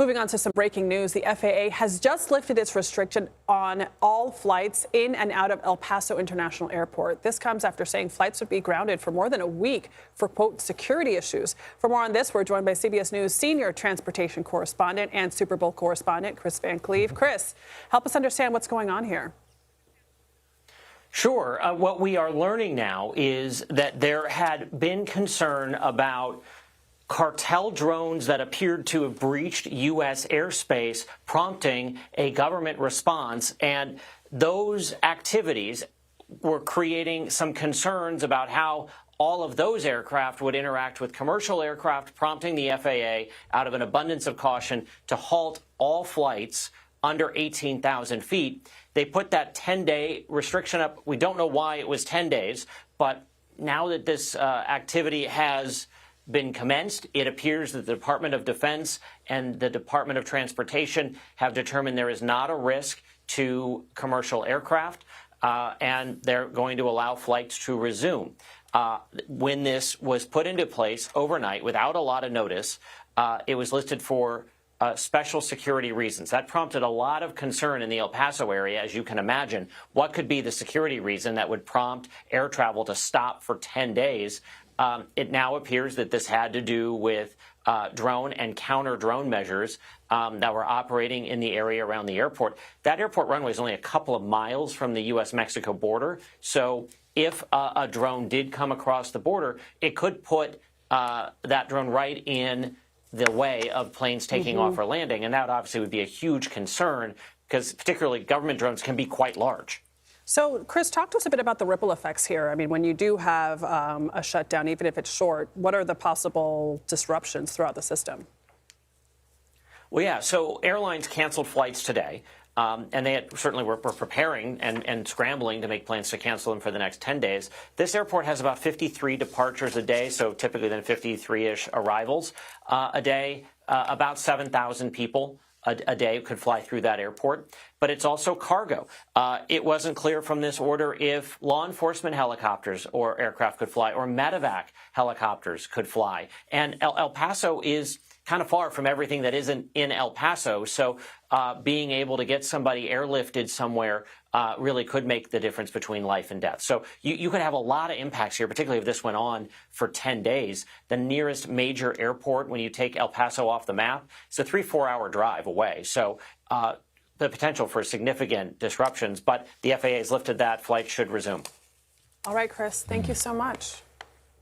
Moving on to some breaking news, the FAA has just lifted its restriction on all flights in and out of El Paso International Airport. This comes after saying flights would be grounded for more than a week for, quote, security issues. For more on this, we're joined by CBS News senior transportation correspondent and Super Bowl correspondent, Kris Van Cleave. Kris, help us understand what's going on here. Sure. What we are learning now is that there had been concern about cartel drones that appeared to have breached U.S. airspace, prompting a government response. And those activities were creating some concerns about how all of those aircraft would interact with commercial aircraft, prompting the FAA, out of an abundance of caution, to halt all flights under 18,000 feet. They put that 10-day restriction up. We don't know why it was 10 days, but now that this activity has been commenced, it appears that the Department of Defense and the Department of Transportation have determined there is not a risk to commercial aircraft, and they're going to allow flights to resume. When this was put into place overnight without a lot of notice, it was listed for special security reasons. That prompted a lot of concern in the El Paso area, as you can imagine. What could be the security reason that would prompt air travel to stop for 10 days? It now appears that this had to do with drone and counter-drone measures that were operating in the area around the airport. That airport runway is only a couple of miles from the U.S.-Mexico border, so if a drone did come across the border, it could put that drone right in the way of planes taking off or landing, and that obviously would be a huge concern because particularly government drones can be quite large. So, Kris, talk to us a bit about the ripple effects here. I mean, when you do have a shutdown, even if it's short, what are the possible disruptions throughout the system? Well, yeah, so airlines canceled flights today, and they certainly were preparing and scrambling to make plans to cancel them for the next 10 days. This airport has about 53 departures a day, so typically then 53-ish arrivals a day. About 7,000 people a day could fly through that airport, but it's also cargo. It wasn't clear from this order if law enforcement helicopters or aircraft could fly, or medevac helicopters could fly. And El Paso is kind of far from everything that isn't in El Paso, so being able to get somebody airlifted somewhere really could make the difference between life and death. So you could have a lot of impacts here, particularly if this went on for 10 days. The nearest major airport, when you take El Paso off the map, it's a 3-4 hour drive away. So the potential for significant disruptions, but the FAA has lifted that. Flight should resume. All right, Kris, thank you so much.